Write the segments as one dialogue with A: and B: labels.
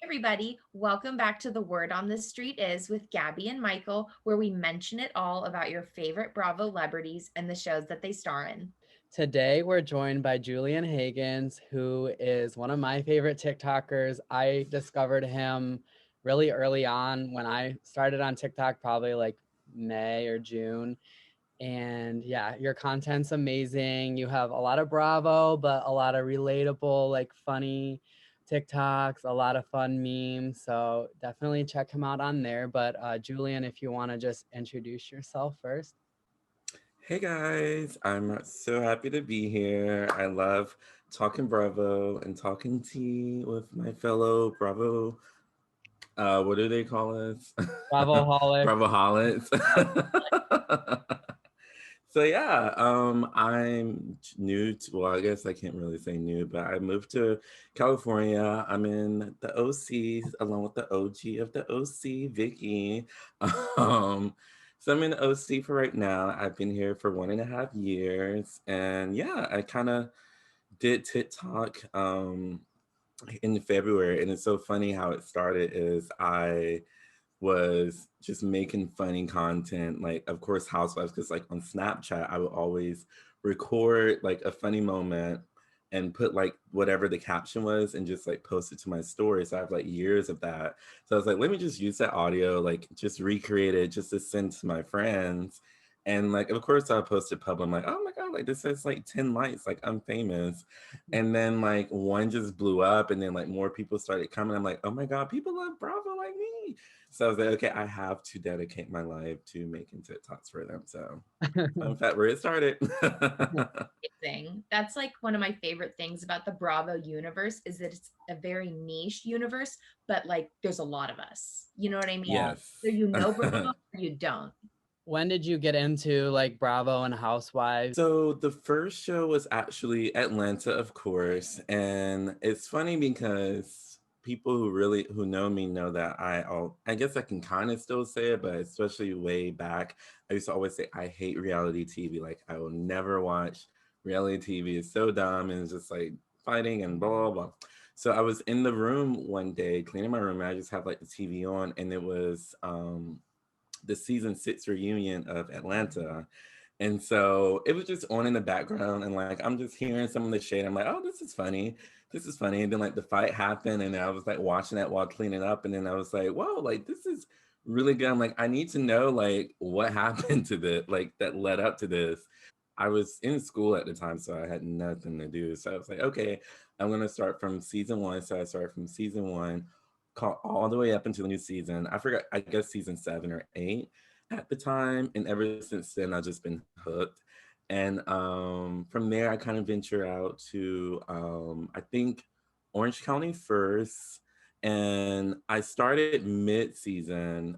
A: everybody. Welcome back to The Word on the Street Is with Gabby and Michael, where we mention it all about your favorite Bravo celebrities and the shows that they star in.
B: Today, we're joined by Julian Hagins, who is one of my favorite TikTokers. I discovered him really early on when I started on TikTok, probably like May or June. And yeah, your content's amazing. You have a lot of Bravo, but a lot of relatable, like funny TikToks, a lot of fun memes. So definitely check him out on there. But Julian, if you want to just introduce yourself first.
C: Hey guys, I'm so happy to be here. I love talking Bravo and talking tea with my fellow Bravo. What do they call us?
B: Bravoholic.
C: Bravoholics. So yeah, I'm new to, well, I guess I can't really say new, but I moved to California. I'm in the OCs along with the OG of the OC, Vicky. Um, so I'm in the OC for right now. I've been here for 1.5 years, and yeah, I kind of did TikTok in February, and it's so funny how it started. Is I was just making funny content, like of course Housewives, because like on Snapchat I would always record like a funny moment and put like whatever the caption was and just like post it to my story. So I have like years of that. So I was like, let me just use that audio, like just recreate it just to send to my friends. And like of course I posted public. I'm like, oh my god, like this has like 10 likes, like I'm famous. And then like one just blew up and then like more people started coming. I'm like, oh my god, people love Bravo like me. So I was like, okay, I have to dedicate my life to making TikToks for them. So in fact, where it started.
A: Amazing. That's like one of my favorite things about the Bravo universe is that it's a very niche universe, but like there's a lot of us. You know what I mean?
C: Yes.
A: So you know Bravo or you don't.
B: When did you get into like Bravo and Housewives?
C: So the first show was actually Atlanta, of course, and it's funny because people who know me know that I guess I can kind of still say it, but especially way back, I used to always say I hate reality TV. Like I will never watch reality TV. It's so dumb and it's just like fighting and blah blah blah. So I was in the room one day cleaning my room and I just have like the TV on and it was the season 6 reunion of Atlanta. And so it was just on in the background, and like I'm just hearing some of the shade. I'm like, oh, this is funny. This is funny. And then like the fight happened, and I was like watching that while cleaning up, and then I was like, whoa, like this is really good. I'm like, I need to know like what happened to this, like that led up to this. I was in school at the time, so I had nothing to do. So I was like, okay, I'm gonna start from season 1. So I started from season 1, caught all the way up into the new season. I forgot, I guess season 7 or 8 at the time. And ever since then, I've just been hooked. And from there, I kind of venture out to, I think, Orange County first. And I started mid-season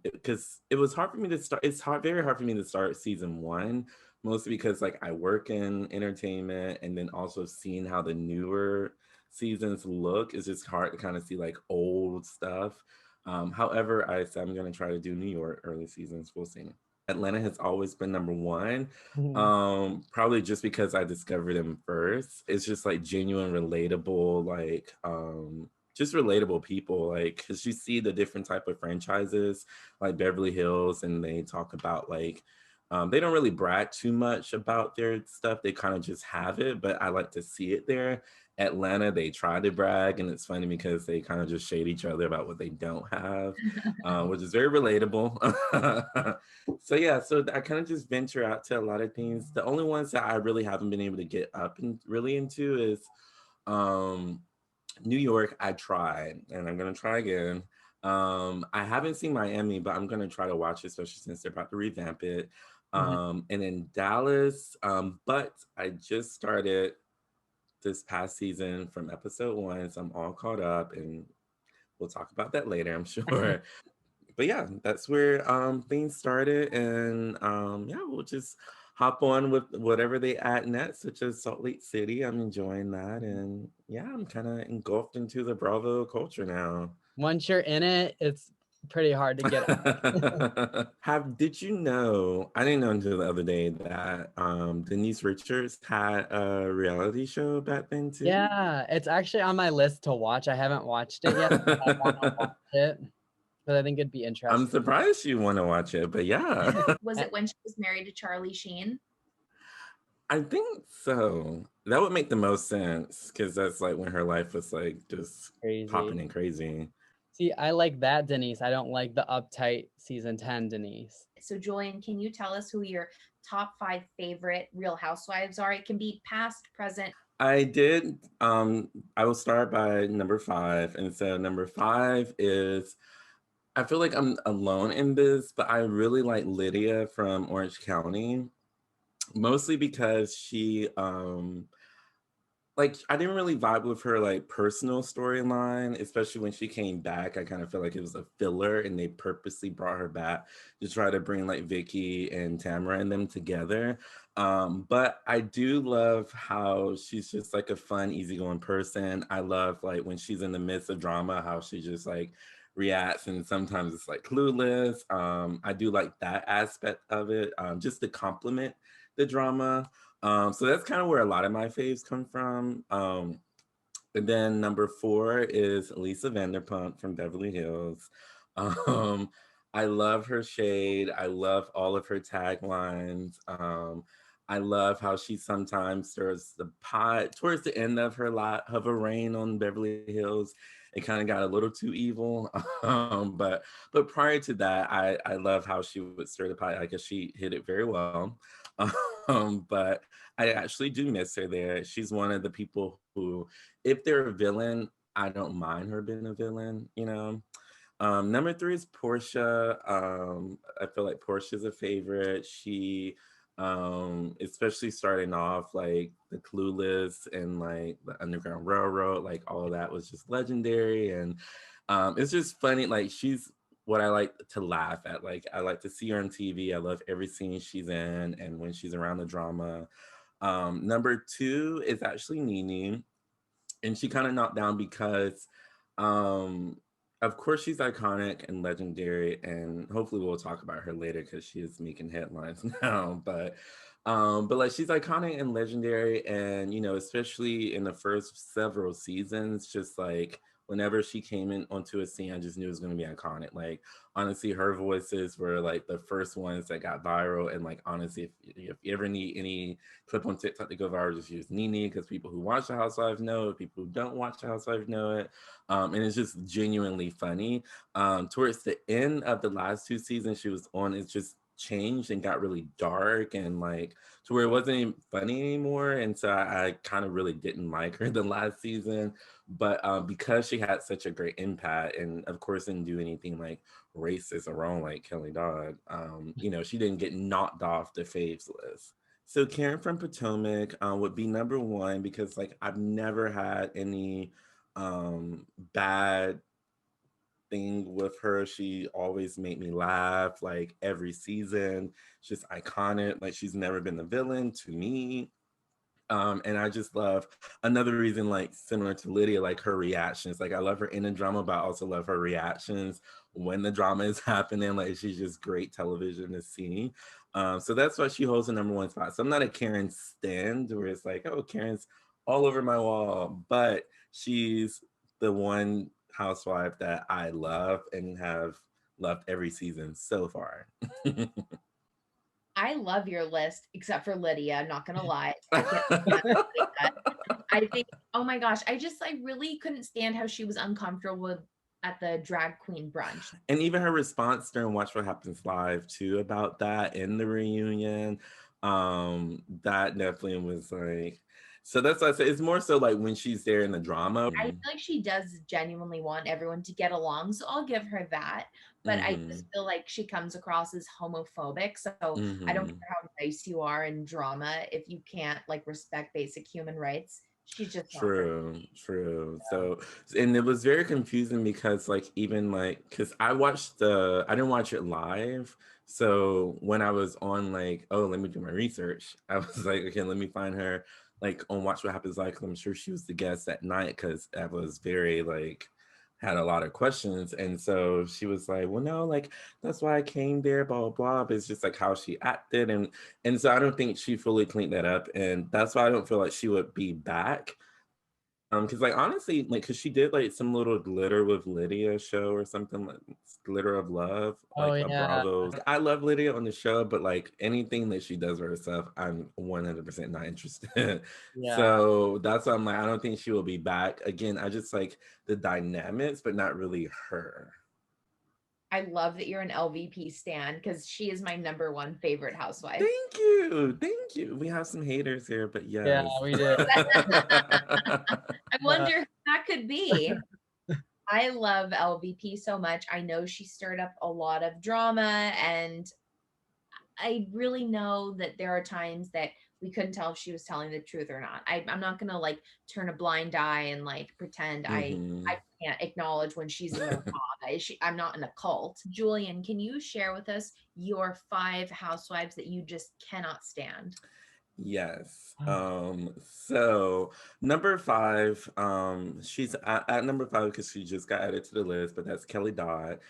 C: because it was hard for me to start. It's very hard for me to start season 1, mostly because like I work in entertainment, and then also seeing how the newer seasons look is just hard to kind of see like old stuff. However, I said I'm going to try to do New York early seasons. We'll see. Atlanta has always been number one. Probably just because I discovered them first. It's just like genuine, relatable, like just relatable people. Like, because you see the different type of franchises, like Beverly Hills, and they talk about like they don't really brag too much about their stuff. They kind of just have it, but I like to see it there. Atlanta, they try to brag, and it's funny because they kind of just shade each other about what they don't have, which is very relatable. So yeah, so I kind of just venture out to a lot of things. The only ones that I really haven't been able to get up and really into is um, New York. I tried, and I'm gonna try again. I haven't seen Miami, but I'm gonna try to watch it, especially since they're about to revamp it. And in Dallas, but I just started this past season from episode 1, so I'm all caught up, and we'll talk about that later, I'm sure. But yeah, that's where things started, and yeah, we'll just hop on with whatever they add next, such as Salt Lake City. I'm enjoying that, and yeah, I'm kind of engulfed into the Bravo culture now.
B: Once you're in it, it's pretty hard to get.
C: Did you know, I didn't know until the other day that Denise Richards had a reality show back then too?
B: Yeah, it's actually on my list to watch. I haven't watched it yet. But I want to watch it because I think it'd be
C: I'm
B: interesting.
C: surprised you want to watch it, but yeah.
A: Was it when she was married to Charlie Sheen?
C: I think so. That would make the most sense because that's like when her life was like just popping
B: Crazy.
C: and crazy.
B: See, I like that Denise. I don't like the uptight season 10 Denise.
A: So, Julian, can you tell us who your top 5 favorite Real Housewives are? It can be past, present.
C: I did. I will start by number 5, and so number 5 is. I feel like I'm alone in this, but I really like Lydia from Orange County, mostly because she like I didn't really vibe with her like personal storyline, especially when she came back. I kind of feel like it was a filler and they purposely brought her back to try to bring like Vicky and Tamara and them together. But I do love how she's just like a fun, easygoing person. I love like when she's in the midst of drama, how she just like reacts and sometimes it's like clueless. I do like that aspect of it, just to complement the drama. So that's kind of where a lot of my faves come from. And then number 4 is Lisa Vanderpump from Beverly Hills. Um, I love her shade. I love all of her taglines. I love how she sometimes stirs the pot towards the end of her reign on Beverly Hills. It kind of got a little too evil, but prior to that, I love how she would stir the pot. I guess she hit it very well. But I actually do miss her there. She's one of the people who, if they're a villain, I don't mind her being a villain, you know. Number 3 is Porsha. I feel like Portia's a favorite. She, especially starting off like the Clueless and like the Underground Railroad, like all of that was just legendary. And it's just funny. Like she's what I like to laugh at. Like I like to see her on TV. I love every scene she's in and when she's around the drama. Number 2 is actually Nene, and she kind of knocked down because um of course she's iconic and legendary, and hopefully we'll talk about her later because she is making headlines now. But like she's iconic and legendary, and you know, especially in the first several seasons, just like whenever she came in onto a scene, I just knew it was going to be iconic. Like honestly, her voices were like the first ones that got viral, and like honestly, if you ever need any clip on TikTok to go viral, just use Nene, because people who watch the Housewives know it, people who don't watch the Housewives know it. And it's just genuinely funny. Towards the end of the last 2 seasons she was on, it just changed and got really dark and like to where it wasn't even funny anymore. And so I kind of really didn't like her the last season. But because she had such a great impact, and of course didn't do anything like racist or wrong like Kelly Dodd, you know, she didn't get knocked off the faves list. So Karen from Potomac would be number 1 because like I've never had any bad thing with her. She always made me laugh like every season. She's iconic. Like she's never been the villain to me. And I just love another reason, like similar to Lydia, like her reactions. Like I love her in the drama, but I also love her reactions when the drama is happening. Like she's just great television to see. So that's why she holds the number 1 spot. So I'm not a Karen stand where it's like, oh, Karen's all over my wall, but she's the one housewife that I love and have loved every season so far.
A: I love your list, except for Lydia. I'm not gonna lie. I can't stand that. I think, oh my gosh, I really couldn't stand how she was uncomfortable at the drag queen brunch.
C: And even her response during Watch What Happens Live too about that in the reunion, that definitely was like. So that's why I say it's more so like when she's there in the drama.
A: I feel like she does genuinely want everyone to get along, so I'll give her that. But I
C: Mm-hmm.
A: just feel like she comes across as homophobic. So I don't
C: Mm-hmm.
A: care how nice you are in drama if you can't like respect basic human rights. She's just not for
C: True, true. So, and it was very confusing because, like, even like, because I didn't watch it live. So when I was on, like, oh, let me do my research, I was like, okay, let me find her, like, on Watch What Happens Live, 'cause I'm sure she was the guest that night, because that was very, like, had a lot of questions. And so she was like, well, no, like that's why I came there, blah, blah, blah. But it's just like how she acted. And so I don't think she fully cleaned that up. And that's why I don't feel like she would be back. Because like honestly, like because she did like some little Glitter with Lydia show or something like Glitter of Love,
B: Oh
C: like a
B: yeah.
C: Bravo's. I love Lydia on the show, but like anything that she does for herself, I'm 100% not interested.
B: Yeah.
C: So that's why I'm like, I don't think she will be back. Again, I just like the dynamics, but not really her.
A: I love that you're an LVP stan because she is my number one favorite housewife.
C: Thank you. Thank you. We have some haters here, but
B: Yeah,
C: yes.
B: we did.
A: I wonder who that could be. I love LVP so much. I know she stirred up a lot of drama, and I really know that there are times that we couldn't tell if she was telling the truth or not. I'm not gonna like turn a blind eye and like pretend I can't acknowledge when she's in the wrong. I'm not in a cult. Julian, can you share with us your 5 housewives that you just cannot stand?
C: Yes. So number 5, she's at number 5 because she just got added to the list, but that's Kelly Dodd.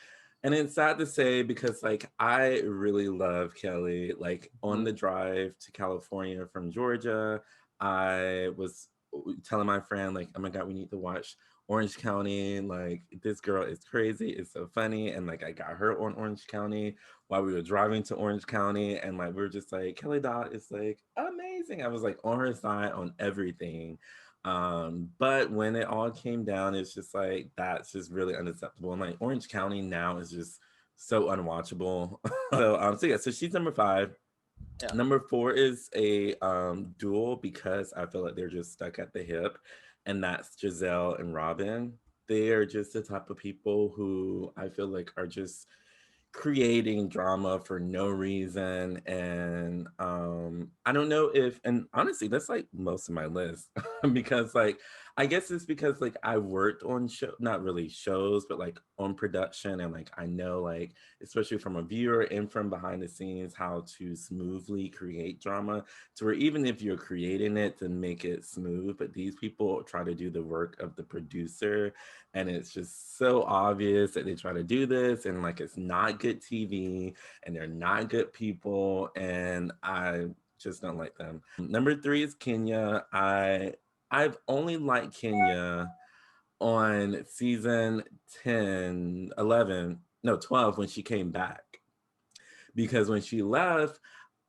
C: And it's sad to say because like I really love Kelly. Like on the drive to California from Georgia, I was telling my friend, like, oh my God, we need to watch Orange County. Like this girl is crazy. It's so funny. And like I got her on Orange County while we were driving to Orange County, and like we were just like, Kelly Dot is like amazing. I was like on her side on everything. But when it all came down, it's just like that's just really unacceptable. And like Orange County now is just so unwatchable. So yeah, so she's number 5.
B: Yeah.
C: Number 4 is a duel because I feel like they're just stuck at the hip, and that's Giselle and Robin. They are just the type of people who I feel like are just creating drama for no reason. And I don't know if, and honestly that's like most of my list because like I guess it's because like I worked on show, not really shows, but like on production, and like I know like especially from a viewer and from behind the scenes how to smoothly create drama to where even if you're creating it to make it smooth, but these people try to do the work of the producer, and it's just so obvious that they try to do this and like it's not good TV and they're not good people, and I just don't like them. Number 3 is Kenya. I've only liked Kenya on season 10, 11, no 12 when she came back, because when she left,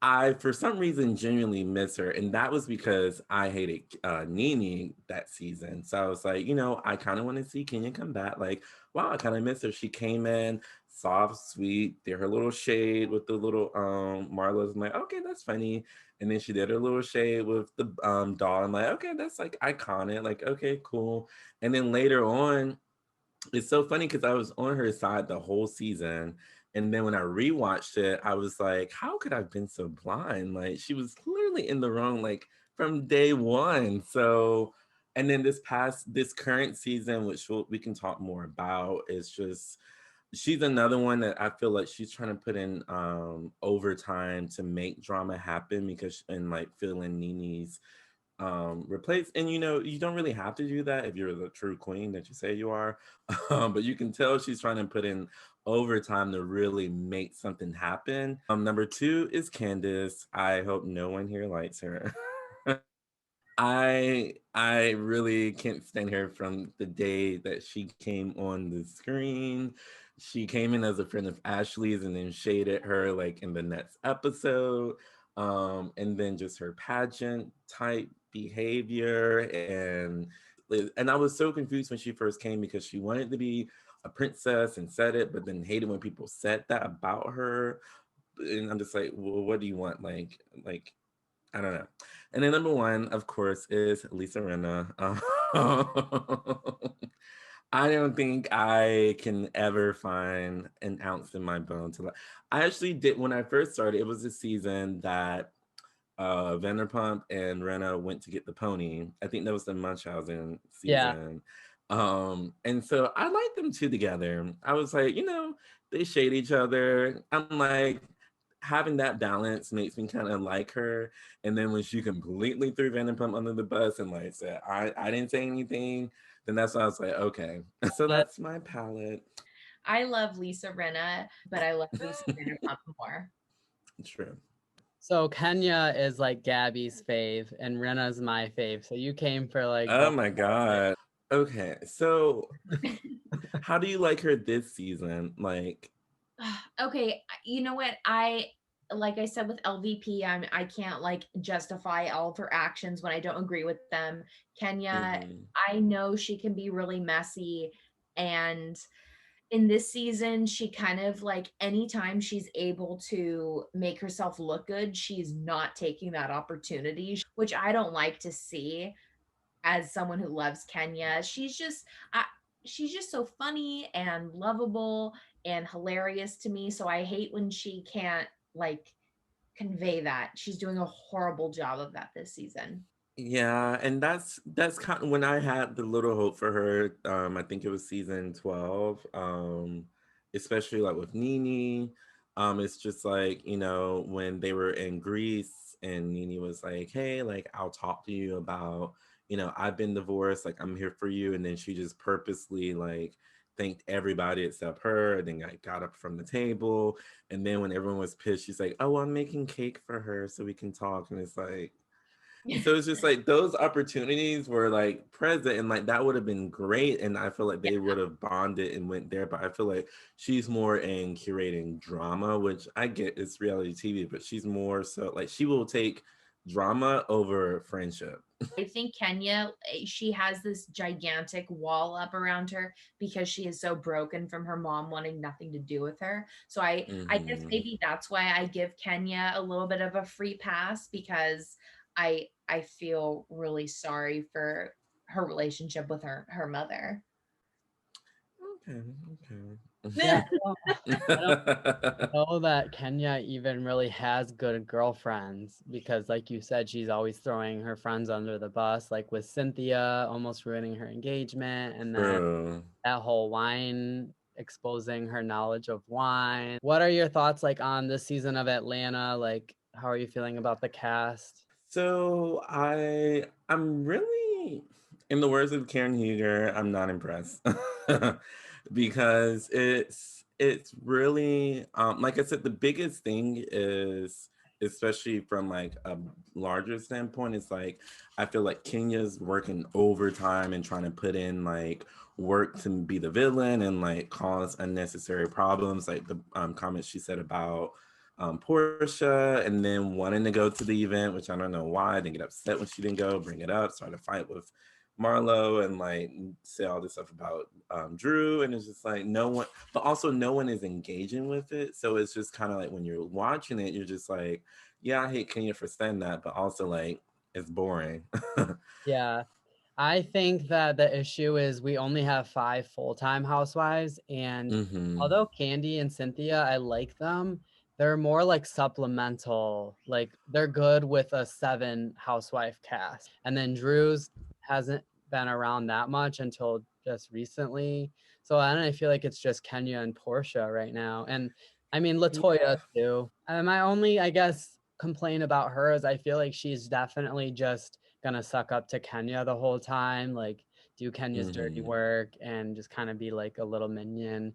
C: I, for some reason, genuinely miss her. And that was because I hated Nene that season. So I was like, you know, I kind of want to see Kenya come back. Like, wow, I kind of miss her. She came in soft, sweet, did her little shade with the little Marla's. I'm like, okay, that's funny. And then she did her little shade with the doll. I'm like, okay, that's like iconic. Like, okay, cool. And then later on, it's so funny because I was on her side the whole season. And then when I rewatched it, I was like, how could I have been so blind? Like she was clearly in the wrong, like from day one. So, and then this current season, which we can talk more about, is just, she's another one that I feel like she's trying to put in overtime to make drama happen because, and like fill in Nini's replace, and you know you don't really have to do that if you're the true queen that you say you are. But you can tell she's trying to put in overtime to really make something happen. Number 2 is Candace. I hope no one here likes her. I really can't stand her from the day that she came on the screen. She came in as a friend of Ashley's and then shaded her like in the next episode. And then just her pageant type behavior, and I was so confused when she first came because she wanted to be a princess and said it, but then hated when people said that about her. And I'm just like, well, what do you want? Like I don't know. And then number 1, of course, is Lisa Rinna. I don't think I can ever find an ounce in my bone to like. I actually did when I first started. It was a season that Vanderpump and Rinna went to get the pony. I think that was the Munchausen
B: Yeah.
C: season. And so I liked them two together. I was like, you know, they shade each other. I'm like, having that balance makes me kind of like her. And then when she completely threw Vanderpump under the bus and like said, I didn't say anything, then that's why I was like, okay. So that's my palette.
A: I love Lisa Rinna, but I love Lisa Vanderpump more.
C: True.
B: So Kenya is like Gabby's fave, and Rena's my fave. So you came for like.
C: Oh my god. Okay, so how do you like her this season? Like,
A: okay, you know what? Like I said with LVP, I can't like justify all of her actions when I don't agree with them. Kenya, I know she can be really messy, and in this season, she kind of like anytime she's able to make herself look good, she's not taking that opportunity, which I don't like to see as someone who loves Kenya. She's just so funny and lovable and hilarious to me. So I hate when she can't like convey that. She's doing a horrible job of that this season.
C: yeah, and that's kind of when I had the little hope for her. I think it was season 12. Especially like with Nene. It's just like, when they were in Greece and Nene was like, hey, like I'll talk to you about, I've been divorced, like I'm here for you. And then she just purposely like thanked everybody except her, and then got up from the table. And then when everyone was pissed, she's like, oh, I'm making cake for her so we can talk. And it's like, so it's just like those opportunities were like present, and like that would have been great, and I feel like they would have bonded and went there. But I feel like she's more in curating drama, which I get it's reality TV, but she's more so like she will take drama over friendship.
A: I think Kenya, she has this gigantic wall up around her because she is so broken from her mom wanting nothing to do with her. So I guess maybe that's why I give Kenya a little bit of a free pass, because I feel really sorry for her relationship with her mother.
C: Okay.
B: Yeah, I don't know that Kenya even really has good girlfriends, because like you said, she's always throwing her friends under the bus, like with Cynthia almost ruining her engagement, and then that whole wine, exposing her knowledge of wine. What are your thoughts like on this season of Atlanta? Like, how are you feeling about the cast?
C: So I'm really, in the words of Karen Huger, I'm not impressed. Because it's really like I said, the biggest thing is, especially from like a larger standpoint, it's like I feel like Kenya's working overtime and trying to put in like work to be the villain and like cause unnecessary problems, like the comments she said about Porsha, and then wanting to go to the event, which I don't know why. Then get upset when she didn't go, bring it up, start a fight with Marlo, and like say all this stuff about Drew. And it's just like no one, but also no one is engaging with it. So it's just kind of like when you're watching it, you're just like, yeah, I hate Kenya for saying that, but also like it's boring.
B: Yeah. I think that the issue is we only have 5 full-time housewives, and although Candy and Cynthia, I like them, they're more like supplemental. Like they're good with a 7 housewife cast. And then Drew's hasn't been around that much until just recently. So I don't know, I feel like it's just Kenya and Porsha right now. And I mean Latoya too. My only, I guess, complaint about her is I feel like she's definitely just gonna suck up to Kenya the whole time, like do Kenya's dirty work and just kind of be like a little minion.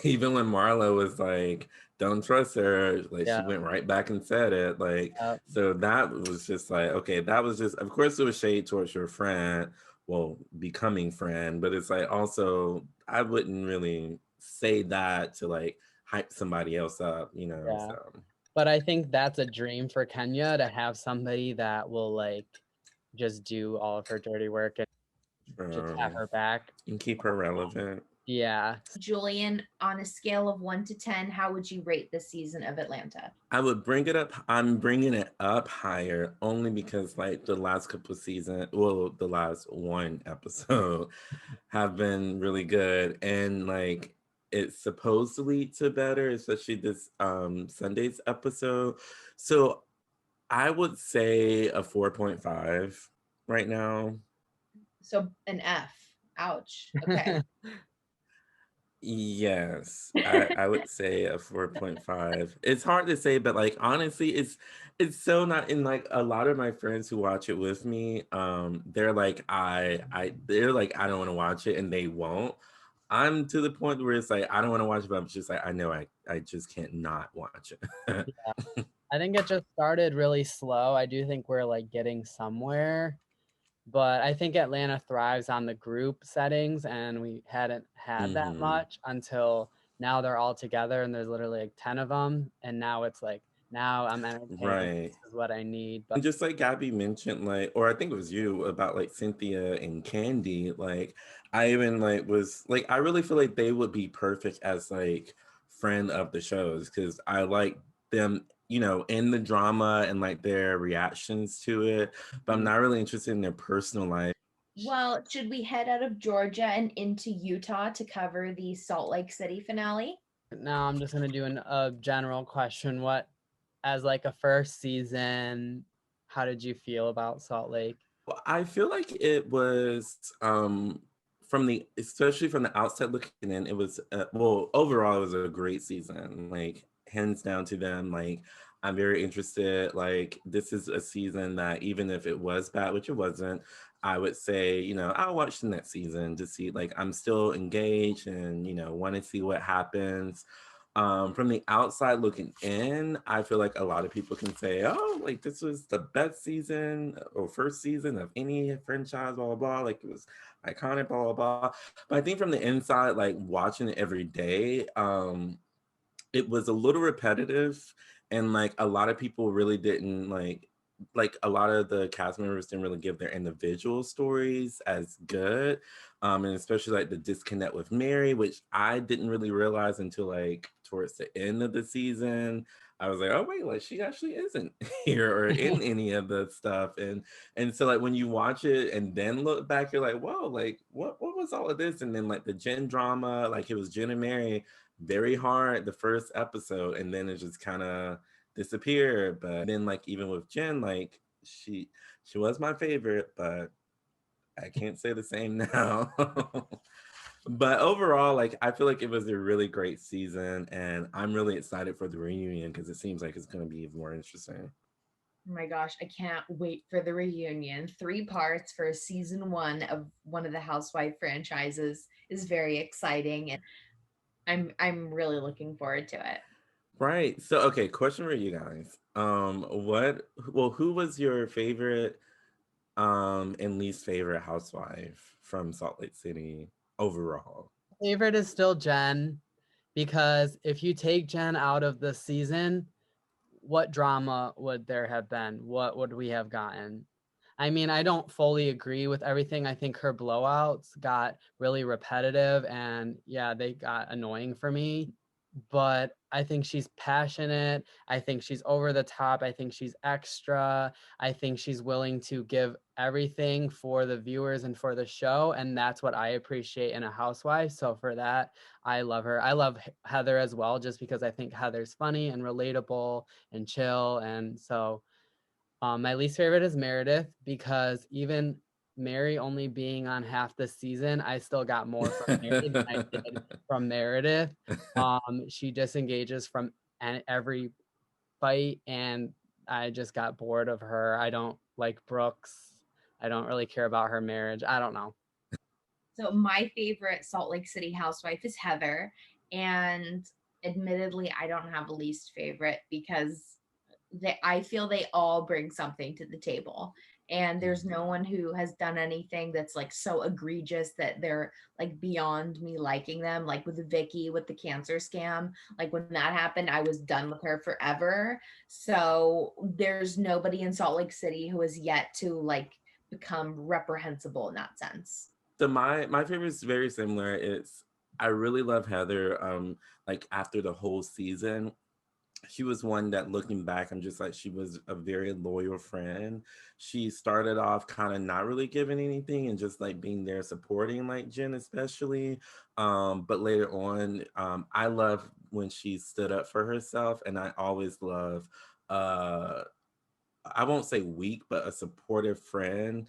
C: Even when Marlo was like, don't trust her, like she went right back and said it. Like, so that was just like, okay, that was just, of course it was shade towards your friend, well, becoming friend, but it's like also, I wouldn't really say that to like hype somebody else up, so.
B: But I think that's a dream for Kenya, to have somebody that will like just do all of her dirty work and just have her back
C: and keep her relevant.
B: Yeah.
A: Julian, on a scale of 1 to 10, how would you rate this season of Atlanta?
C: I would bring it up. I'm bringing it up higher only because like the last couple of seasons, well, the last one episode have been really good. And like it's supposed to lead to better, especially this Sunday's episode. So I would say a 4.5 right now.
A: So an F. Ouch. Okay.
C: Yes, I would say a 4.5. It's hard to say, but like honestly, it's so not in like a lot of my friends who watch it with me, they're like they're like I don't want to watch it and they won't. I'm to the point where it's like I don't want to watch it, but I'm just like I know I just can't not watch it.
B: Yeah. I think it just started really slow. I do think we're like getting somewhere, but I think Atlanta thrives on the group settings, and we hadn't had that
C: hmm
B: much until now. They're all together, and there's literally like 10 of them, and now it's like now I'm entertained.
C: Right.
B: This is what I need. But
C: And just like Gabby mentioned, like, or I think it was you about like Cynthia and Candy, like, I even like was like, I really feel like they would be perfect as like friend of the shows because I like them, in the drama and like their reactions to it, but I'm not really interested in their personal life.
A: Well, should we head out of Georgia and into Utah to cover the Salt Lake City finale?
B: now I'm just gonna do a general question. What, as like a first season, how did you feel about Salt Lake?
C: Well, I feel like it was from the especially from the outset looking in, it was well overall it was a great season. Like hands down to them. Like I'm very interested. Like this is a season that even if it was bad, which it wasn't, I would say I'll watch the next season to see. Like I'm still engaged and want to see what happens. From the outside looking in, I feel like a lot of people can say, "Oh, like this was the best season or first season of any franchise, blah blah blah." Like it was iconic, blah blah blah. But I think from the inside, like watching it every day, it was a little repetitive, and like a lot of people really didn't like a lot of the cast members didn't really give their individual stories as good, and especially like the disconnect with Mary, which I didn't really realize until like towards the end of the season. I was like, oh wait, like she actually isn't here or in any of the stuff, and so like when you watch it and then look back, you're like, whoa, like what was all of this? And then like the Jen drama, like it was Jen and Mary very hard the first episode, and then it just kind of disappeared. But then like even with Jen, like she was my favorite, but I can't say the same now. But overall, like I feel like it was a really great season, and I'm really excited for the reunion because it seems like it's going to be even more interesting.
A: Oh my gosh, I can't wait for the reunion. 3 parts for season 1 of one of the Housewife franchises is very exciting, and I'm really looking forward to it.
C: Right. So okay, question for you guys. Who was your favorite and least favorite housewife from Salt Lake City overall?
B: Favorite is still Jen, because if you take Jen out of the season, what drama would there have been? What would we have gotten? I mean, I don't fully agree with everything. I think her blowouts got really repetitive, and yeah, they got annoying for me. But I think she's passionate. I think she's over the top. I think she's extra. I think she's willing to give everything for the viewers and for the show. And that's what I appreciate in a housewife. So for that, I love her. I love Heather as well, just because I think Heather's funny and relatable and chill. And so my least favorite is Meredith, because even Mary only being on half the season, I still got more from Mary than I did from Meredith. She disengages from every fight, and I just got bored of her. I don't like Brooks. I don't really care about her marriage. I don't know.
A: So my favorite Salt Lake City housewife is Heather, and admittedly, I don't have a least favorite because I feel they all bring something to the table. And there's no one who has done anything that's like so egregious that they're like beyond me liking them. Like with Vicky with the cancer scam, like when that happened, I was done with her forever. So there's nobody in Salt Lake City who has yet to like become reprehensible in that sense.
C: So my favorite is very similar. It's I really love Heather. Like after the whole season, she was one that looking back, I'm just like she was a very loyal friend. She started off kind of not really giving anything and just like being there supporting like Jen especially. But later on, I love when she stood up for herself, and I always love uh I won't say weak, but a supportive friend.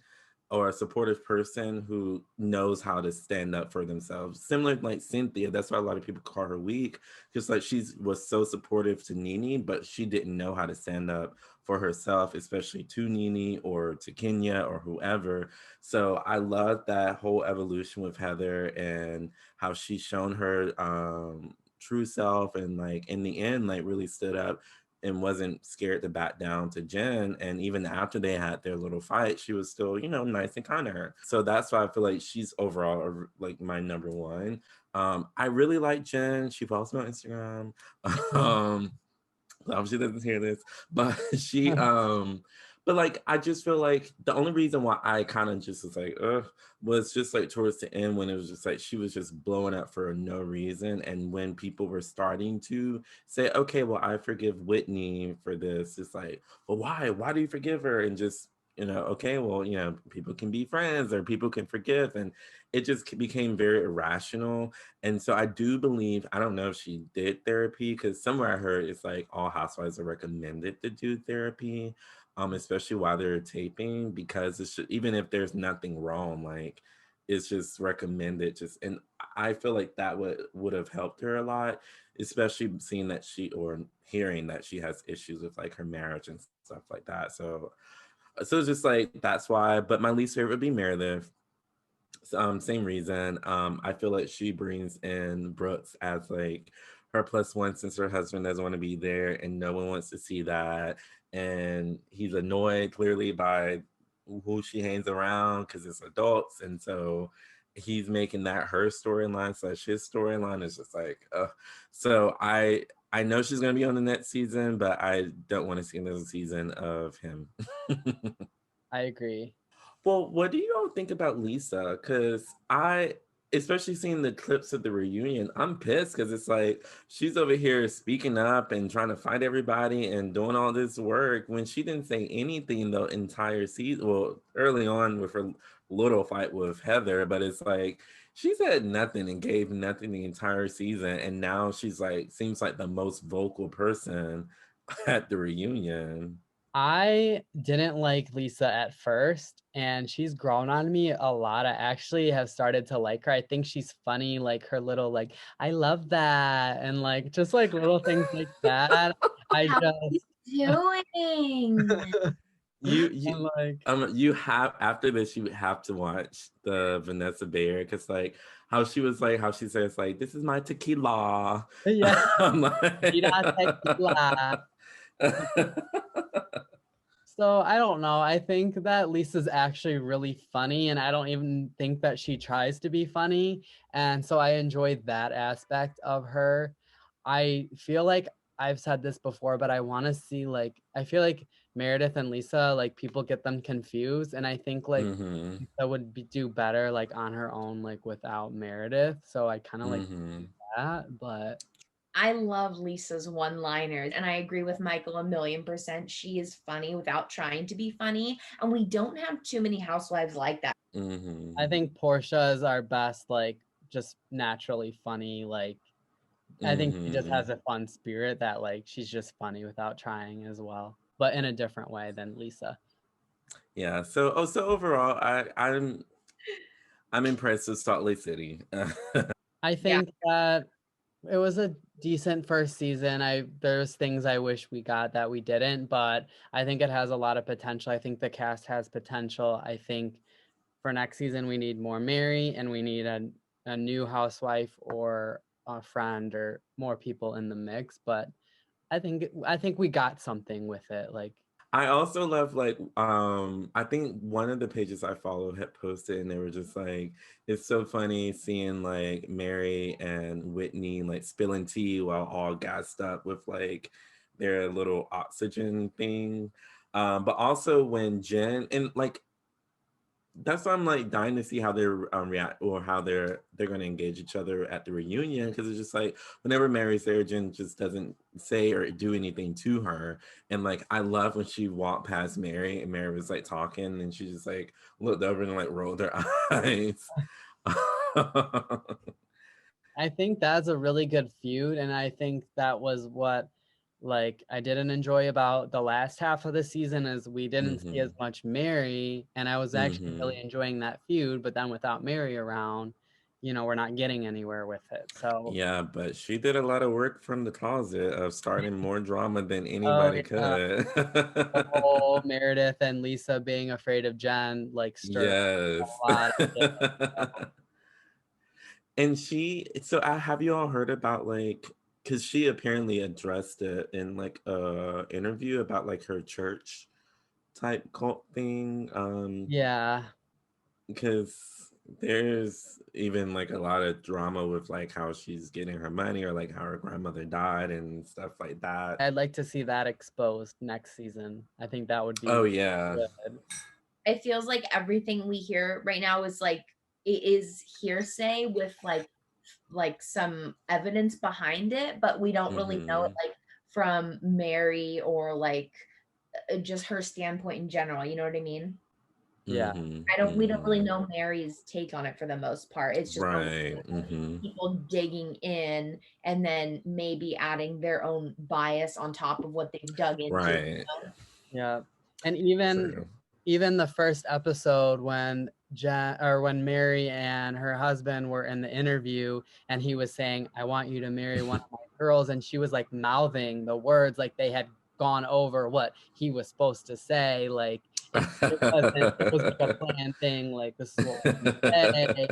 C: or a supportive person who knows how to stand up for themselves. Similar like Cynthia, that's why a lot of people call her weak, because like she was so supportive to Nene, but she didn't know how to stand up for herself, especially to Nene or to Kenya or whoever. So I love that whole evolution with Heather and how she's shown her true self, and like in the end like really stood up and wasn't scared to back down to Jen. And even after they had their little fight, she was still, you know, nice and kind to her. So that's why I feel like she's overall like my number one. I really like Jen. She follows me on Instagram. um, I hope she doesn't hear this, but but like I just feel like the only reason why I kind of just was like, ugh, was just like towards the end when it was just like she was just blowing up for no reason, and when people were starting to say, okay, well I forgive Whitney for this, it's like, well why? Why do you forgive her? And just okay, well people can be friends or people can forgive, and it just became very irrational. And so I do believe, I don't know if she did therapy, because somewhere I heard it's like all housewives are recommended to do therapy, especially while they're taping, because it's just, even if there's nothing wrong, like it's just recommended. Just, and I feel like that would have helped her a lot, especially seeing that she, or hearing that she has issues with like her marriage and stuff like that. So it's just like that's why. But my least favorite would be Meredith. Same reason. I feel like she brings in Brooks as like her plus one, since her husband doesn't want to be there and no one wants to see that. And he's annoyed clearly by who she hangs around because it's adults. And so he's making that her storyline slash his storyline is just like, so I know she's gonna be on the next season, but I don't want to see another season of him.
B: I agree.
C: Well, what do you all think about Lisa? Because especially seeing the clips of the reunion, I'm pissed because it's like she's over here speaking up and trying to fight everybody and doing all this work when she didn't say anything the entire season. Well, early on with her little fight with Heather, but it's like she said nothing and gave nothing the entire season. And now she's like, seems like the most vocal person at the reunion.
B: I didn't like Lisa at first, and she's grown on me a lot. I actually have started to like her. I think she's funny, like her little like I love that, and like just like little things like that. I
A: How are you
B: just
A: doing?
C: You
B: I'm like
C: you have, after this you have to watch the Vanessa Bayer, because like how she was like, how she says like, this is my tequila.
B: yeah,
C: I'm like-
B: mira tequila. So I don't know. I think that Lisa's actually really funny, and I don't even think that she tries to be funny. And so I enjoy that aspect of her. I feel like I've said this before, but I want to see like I feel like Meredith and Lisa, like people get them confused, and I think like
C: mm-hmm,
B: Lisa would do better like on her own, like without Meredith. So I kind of like
C: mm-hmm,
B: that, but
A: I love Lisa's one-liners, and I agree with Michael 1,000,000%. She is funny without trying to be funny, and we don't have too many housewives like that.
B: I
C: mm-hmm,
B: think Porsha is our best, like just naturally funny, like I think she just
C: mm-hmm.
B: has a fun spirit that like she's just funny without trying as well, but in a different way than Lisa.
C: Yeah, so overall I'm impressed with Salt Lake City.
B: I
A: Yeah.
B: think that it was a decent first season. There's things I wish we got that we didn't, but I think it has a lot of potential. I think the cast has potential. I think for next season we need more Mary, and we need a new housewife or a friend or more people in the mix, but I think we got something with it. Like
C: I also love like I think one of the pages I follow had posted, and they were just like, it's so funny seeing like Mary and Whitney like spilling tea while all gassed up with like their little oxygen thing. But also when Jen, and like that's why I'm like dying to see how they're react, or how they're going to engage each other at the reunion, because it's just like whenever Mary's there, Jen just doesn't say or do anything to her. And like I love when she walked past Mary and Mary was like talking and she just like looked over and like rolled her eyes.
B: I think that's a really good feud, and I think that was what like I didn't enjoy about the last half of the season is we didn't see as
C: Mm-hmm.
B: much Mary, and I was actually
C: Mm-hmm.
B: really enjoying that feud, but then without Mary around, we're not getting anywhere with it. So,
C: Yeah, but she did a lot of work from the closet of starting more drama than
B: oh
C: anybody
B: yeah,
C: could.
B: the whole Meredith and Lisa being afraid of Jen like stirred
C: Yes.
B: a lot of shit.
C: And have you all heard about like, because she apparently addressed it in like a interview about like her church type cult thing.
B: Yeah,
C: Because there's even like a lot of drama with like how she's getting her money or like how her grandmother died and stuff like that.
B: I'd like to see that exposed next season. I think that would
C: Oh
B: be
C: yeah.
B: good.
A: It feels like everything we hear right now is like it is hearsay with like some evidence behind it, but we don't really know it
C: Mm-hmm.
A: like from Mary or like just her standpoint in general. You know what I mean?
B: Yeah.
C: Mm-hmm.
A: We don't really
C: Mm-hmm.
A: know Mary's take on it for the most part. It's just a lot
C: Right.
A: of
C: Mm-hmm.
A: people digging in and then maybe adding their own bias on top of what they've dug into.
C: Right.
B: Yeah. And even
C: True.
B: even the first episode when when Mary and her husband were in the interview and he was saying, I want you to marry one of my girls, and she was like mouthing the words like they had gone over what he was supposed to say, like it was like a planned thing, like this is what we're gonna say.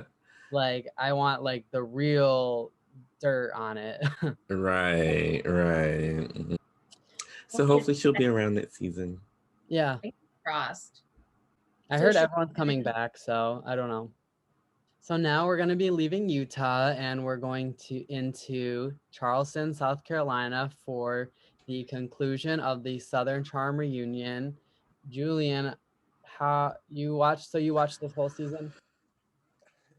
B: Like I want like the real dirt on it.
C: Right, right. Mhm.
A: We'll
C: So
A: see if
C: hopefully she'll be around next season.
B: Yeah.
A: fingers crossed.
B: I
A: So
B: heard
A: should
B: everyone's coming back, so I don't know. So now we're going to be leaving Utah and we're going into Charleston, South Carolina for the conclusion of the Southern Charm reunion. Julian, you watched this whole season?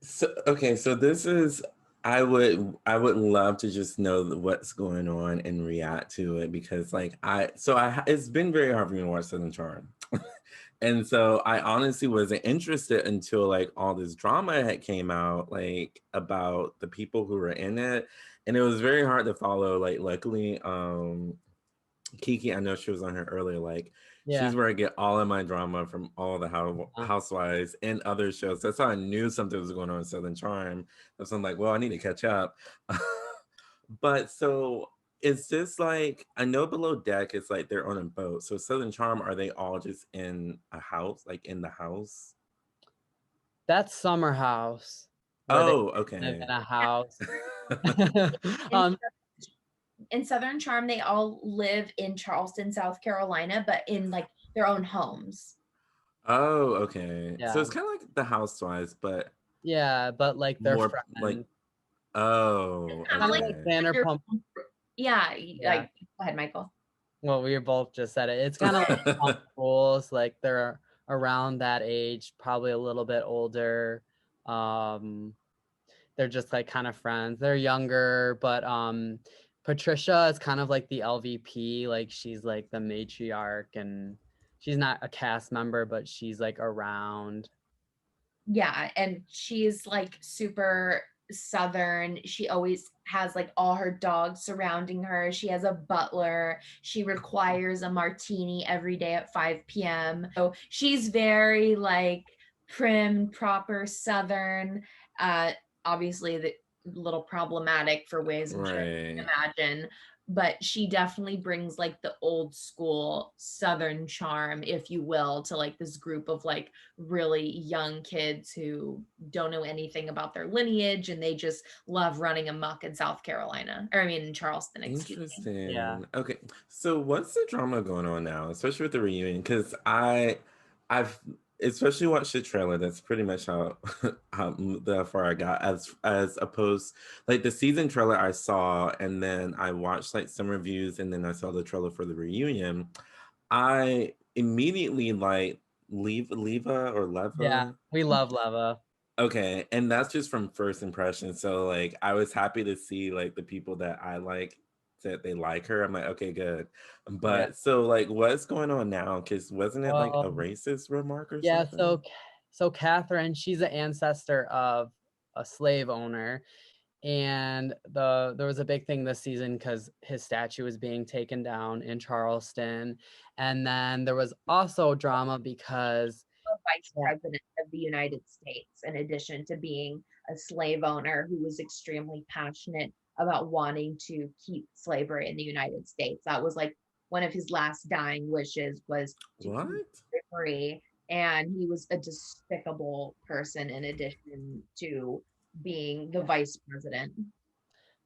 C: So okay, so this is I would love to just know what's going on and react to it because like it's been very hard for me to watch Southern Charm. And so I honestly wasn't interested until like all this drama had came out like about the people who were in it, and it was very hard to follow. Like luckily Kiki, I know she was on here earlier. Like,
B: Yeah.
C: she's where I get all of my drama from all the housewives and other shows. That's how I knew something was going on in Southern Charm. So I'm like, well, I need to catch up. But so is this like, I know Below Deck is like they're on a boat. So Southern Charm, are they all just in a house, like in the house?
B: That's Summer House where they
C: Oh,
B: live
C: okay.
B: in a house.
A: in,
B: um
A: in Southern Charm, they all live in Charleston, South Carolina, but in like their own homes.
C: Oh, okay. So
B: yeah.
C: it's kind of like the housewives, but
B: Yeah, but like they're
C: more like,
B: friends.
C: oh,
A: Kind of
B: Kind of
A: like
B: like
C: okay.
A: your,
B: Vanderpump.
A: yeah,
B: Yeah.
A: like go ahead, Michael.
B: Well, we both just said it. It's kind of like pump rules, like they're around that age, probably a little bit older. Um, they're just like kind of friends. They're younger, but Patricia is kind of like the LVP, like she's like the matriarch, and she's not a cast member, but she's like around.
A: Yeah, and she's like super southern. She always has like all her dogs surrounding her. She has a butler. She requires a martini every day at 5 p.m. So she's very like prim, proper southern. Uh Obviously the little problematic for ways I'm sure you
C: Right.
A: can imagine, but she definitely brings like the old school southern charm, if you will, to like this group of like really young kids who don't know anything about their lineage and they just love running amok in South Carolina. Or I mean in Charleston, excuse me.
B: Yeah.
C: Interesting. Okay. So what's the drama going on now, especially with the reunion? Because I've especially watched the trailer. That's pretty much how that far I got. As opposed, like the season trailer I saw, and then I watched like some reviews, and then I saw the trailer for the reunion. I immediately like Leva or
B: Yeah.
C: Leva.
B: We love Leva.
C: Okay, and that's just from first impression. So like I was happy to see like the people that I like that they like her. I'm like, okay, good.
B: Yeah.
C: But so like what's going on now? Because wasn't it like a
B: Well,
C: racist remark or
B: yeah,
C: something?
B: so Catherine, she's an ancestor of a slave owner, And there was a big thing this season because his statue was being taken down in Charleston. And then there was also drama because
A: Vice president of the United States, in addition to being a slave owner who was extremely passionate about wanting to keep slavery in the United States. That was like one of his last dying wishes, was to
C: What?
A: keep slavery. And he was a despicable person in addition to being the vice president.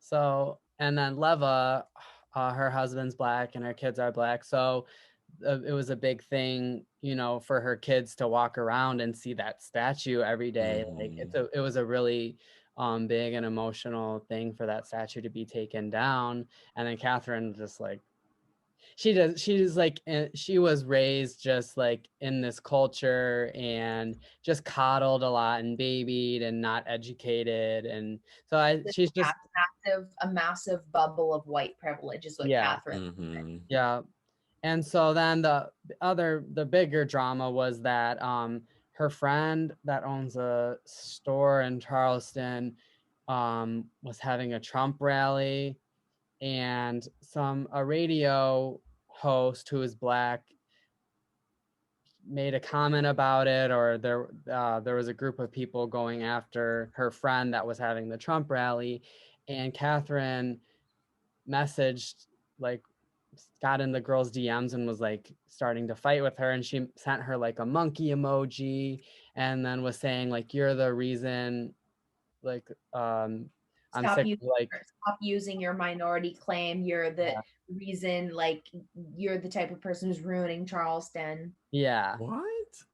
B: So, and then Leva, her husband's Black and her kids are Black. So it was a big thing, you know, for her kids to walk around and see that statue every day. Like it was a really big and emotional thing for that statue to be taken down. And then Catherine just like, she's like, she was raised just like in this culture and just coddled a lot and babied and not educated. And so she's just
A: a massive bubble of white privilege is what Catherine.
B: Yeah. And so then the bigger drama was that her friend that owns a store in Charleston was having a Trump rally, and a radio host who is Black made a comment about it, or there was a group of people going after her friend that was having the Trump rally, and Catherine messaged, like, got in the girl's DMs and was like starting to fight with her, and she sent her like a monkey emoji and then was saying like, you're the reason, like I'm sick of, like,
A: stop using your minority claim, you're the reason, like you're the type of person who's ruining Charleston.
C: What?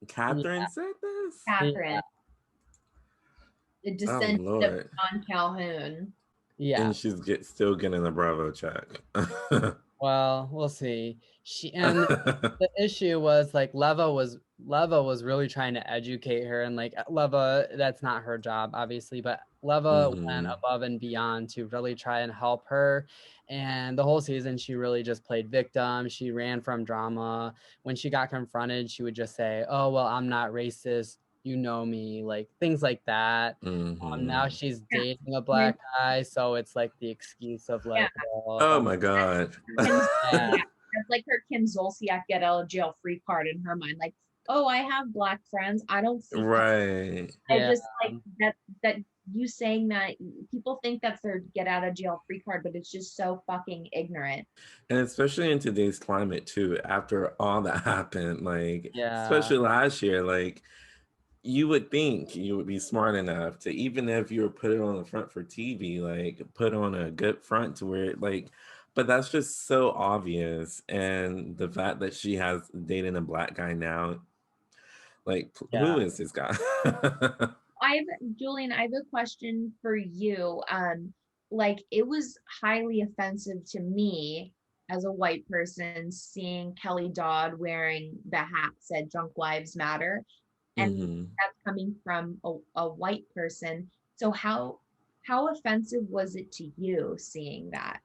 C: Catherine said this?
A: Catherine, the descendant of John Calhoun.
C: And she's still getting the Bravo check.
B: Well, we'll see. And the issue was like Leva was really trying to educate her, and like Leva, that's not her job, obviously, but Leva went above and beyond to really try and help her. And the whole season, she really just played victim. She ran from drama. When she got confronted, she would just say, "Oh, well, I'm not racist. You know me," like things like that. Now she's dating a Black guy, so it's like the excuse of like,
C: oh my God.
A: It's like her Kim Zolciak get out of jail free card in her mind. Like, oh, I have Black friends. I don't see
C: right.
A: I just like that you saying that people think that's their get out of jail free card, but it's just so fucking ignorant.
C: And especially in today's climate too, after all that happened, like especially last year, like you would think you would be smart enough to, even if you were put it on the front for TV, like put on a good front to where like, but that's just so obvious. And the fact that she has dating a Black guy now, like who is this guy?
A: Julian, I have a question for you. Like it was highly offensive to me as a white person seeing Kelly Dodd wearing the hat said Drunk Lives Matter. And that's coming from a white person. So how offensive was it to you seeing that?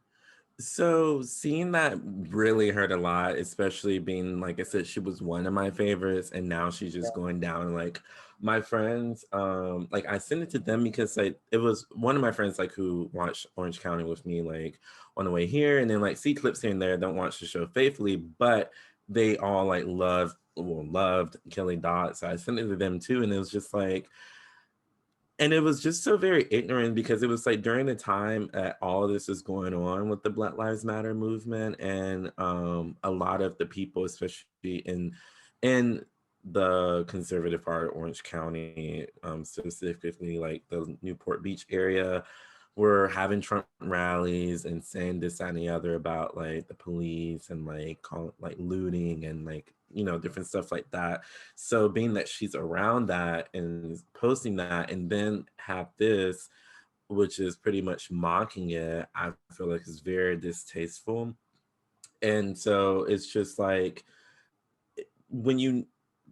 C: So seeing that really hurt a lot, especially being, like I said, she was one of my favorites, and now she's just going down. Like my friends, like I sent it to them because like it was one of my friends like who watched Orange County with me like on the way here, and then like see clips here and there, don't watch the show faithfully, but they all like loved Kelly Dodd. So I sent it to them too, and it was just like, and it was just so very ignorant because it was like during the time all of this is going on with the Black Lives Matter movement, and a lot of the people, especially in the conservative part of Orange County, specifically like the Newport Beach area, were having Trump rallies and saying this, that, and the other about like the police and like like looting and like, you know, different stuff like that. So being that she's around that and posting that, and then have this, which is pretty much mocking it, I feel like is very distasteful. And so it's just like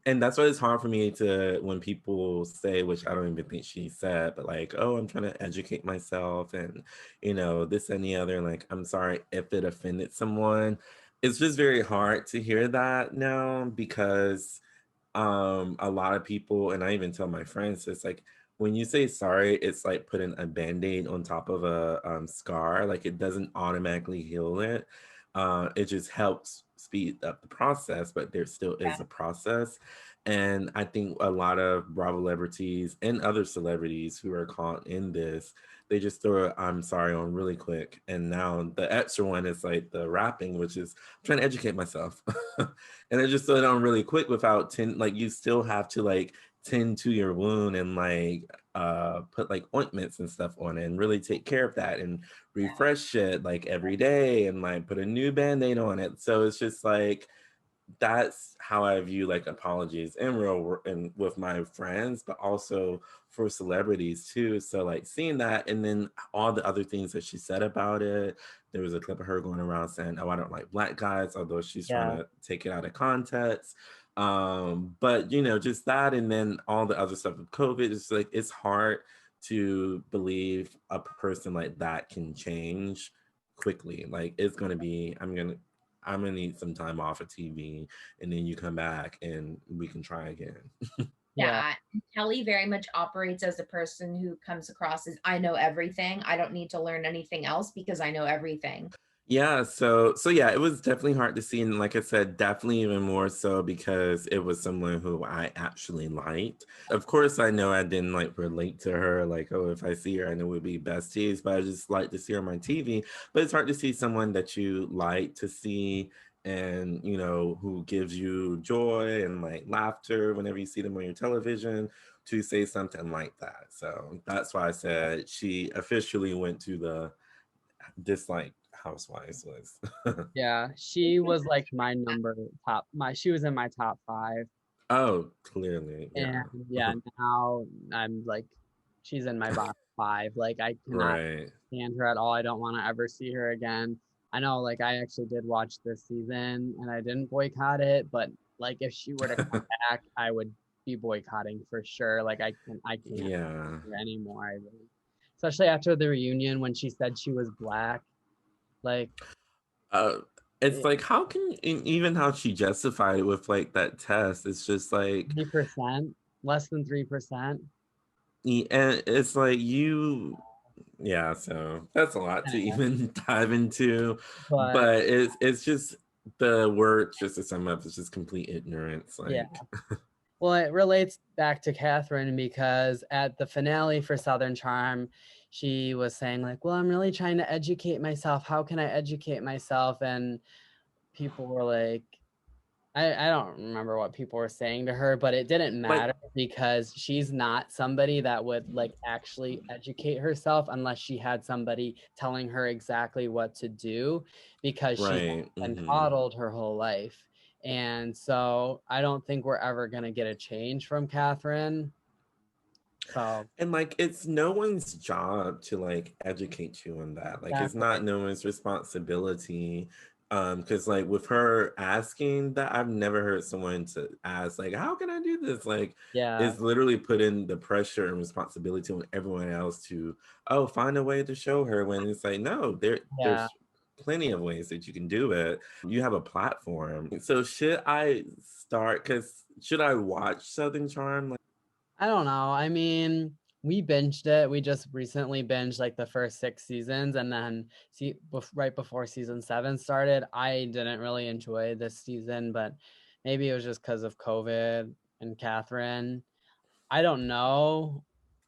C: and that's why it's hard for me to, when people say, which I don't even think she said, but like, oh, I'm trying to educate myself and, you know, this and the other. Like, I'm sorry if it offended someone. It's just very hard to hear that now because a lot of people, and I even tell my friends, it's like, when you say sorry, it's like putting a band-aid on top of a scar. Like it doesn't automatically heal it. It just helps speed up the process, but there still is a process. And I think a lot of Bravo celebrities and other celebrities who are caught in this, they just throw a I'm sorry on really quick. And now the extra one is like the rapping, which is I'm trying to educate myself. And I just throw it on really quick without like you still have to like tend to your wound and like put like ointments and stuff on it and really take care of that and refresh it like every day and like put a new band-aid on it. So it's just like that's how I view like apologies in and with my friends, but also for celebrities too. So like seeing that and then all the other things that she said about it. There was a clip of her going around saying, "Oh, I don't like black guys," although she's trying to take it out of context. But you know, just that and then all the other stuff with COVID, it's like it's hard to believe a person like that can change quickly. Like it's gonna be, I'm gonna need some time off of TV, and then you come back and we can try again.
A: Yeah. Kelly very much operates as a person who comes across as I know everything. I don't need to learn anything else because I know everything.
C: Yeah, so yeah, it was definitely hard to see, and like I said, definitely even more so because it was someone who I actually liked. Of course, I know I didn't like relate to her, like, oh, if I see her, I know we'd be besties, but I just like to see her on my TV. But it's hard to see someone that you like to see and you know who gives you joy and like laughter whenever you see them on your television to say something like that. So that's why I said she officially went to the dislike Housewives list.
B: Yeah, she was like my she was in my top 5.
C: Oh, clearly, yeah.
B: And yeah, now I'm like, she's in my bottom 5. Like, I cannot
C: Right.
B: stand her at all. I don't want to ever see her again. I know, like, I actually did watch this season and I didn't boycott it, but like, if she were to come back, I would be boycotting for sure. Like, I can't
C: Yeah.
B: anymore. Especially after the reunion when she said she was black. Like,
C: Uh, it's
B: it,
C: like how can even how she justified it with like that test? It's just like
B: 3%, less than 3%.
C: and it's like you yeah, so that's a lot to
B: Anyway,
C: even dive into.
B: but
C: But it's just the word just to sum up, it's just complete ignorance.
B: yeah.
C: Like
B: Well, it relates back to Catherine because at the finale for Southern Charm, she was saying, like, well, I'm really trying to educate myself. How can I educate myself? And people were like, I don't remember what people were saying to her, but it didn't
C: like
B: matter because she's not somebody that would like actually educate herself unless she had somebody telling her exactly what to do because she's
C: right.
B: been
C: Mm-hmm.
B: coddled her whole life. And so I don't think we're ever going to get a change from Catherine. So
C: And like it's no one's job to like educate you on that. Like it's
B: exactly.
C: not no one's responsibility. Because like with her asking that, I've never heard someone to ask, like, how can I do this? Like
B: Yeah.
C: it's literally putting the pressure and responsibility on everyone else to, oh, find a way to show her when it's like, no,
B: Yeah.
C: there's plenty of ways that you can do it. You have a platform. So should I start because should I watch Southern Charm?
B: I don't know. I mean, we binged it. We just recently binged like the first 6 seasons, and then right before season 7 started, I didn't really enjoy this season, but maybe it was just because of COVID and Catherine. I don't know.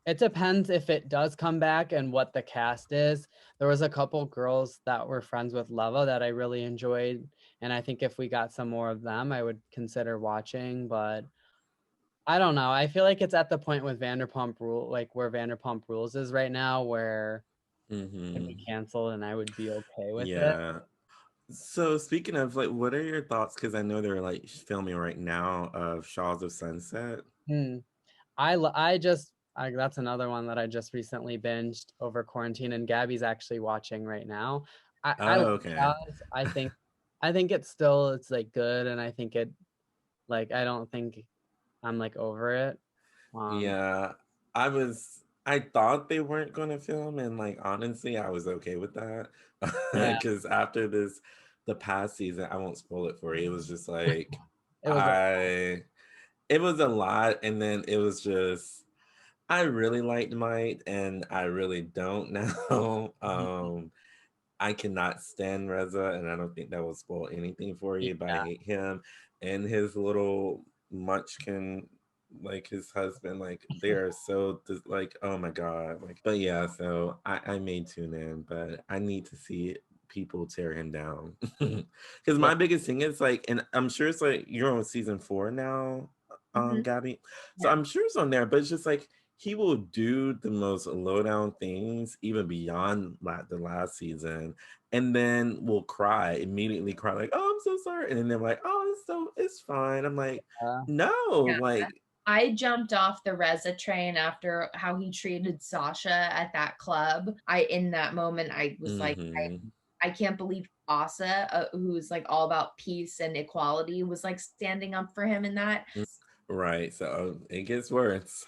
B: It depends if it does come back and what the cast is. There was a couple girls that were friends with Leva that I really enjoyed, and I think if we got some more of them, I would consider watching, but I don't know. I feel like it's at the point with Vanderpump Rule, like where Vanderpump Rules is right now, where it can be
C: Mm-hmm.
B: canceled and I would be okay with it.
C: Yeah. So speaking of like, what are your thoughts? Because I know they're like filming right now of Shaws of Sunset.
B: Hmm. That's another one that I just recently binged over quarantine, and Gabby's actually watching right now. I
C: Oh,
B: like
C: okay.
B: Shaws. I think it's like good, and I think it like I don't think I'm like over it.
C: Yeah, I thought they weren't going to film, and like honestly, I was okay with that
B: Yeah,
C: because after the past season, I won't spoil it for you. It was just like
B: it was a
C: it was a lot, and then it was just I really liked Mike, and I really don't now. I cannot stand Reza, and I don't think that will spoil anything for you, but I
B: Yeah.
C: hate him and his little munchkin, like his husband. Like they are so like, oh my god. Like, but yeah, so I may tune in, but I need to see people tear him down. Because
B: Yeah.
C: my biggest thing is like, and I'm sure it's like you're on season 4 now,
A: Mhm.
C: Gabby. So
A: Yeah.
C: I'm sure it's on there, but it's just like he will do the most low down things even beyond the last season, and then will cry immediately, cry like, "Oh, I'm so sorry," and then they're like, "Oh, it's fine." I'm like, no,
A: Yeah.
C: like,
A: I jumped off the Reza train after how he treated Sasha at that club. In that moment, I was like,
C: mm-hmm,
A: I can't believe Asa, who's like all about peace and equality, was like standing up for him in that.
C: right. So it gets worse.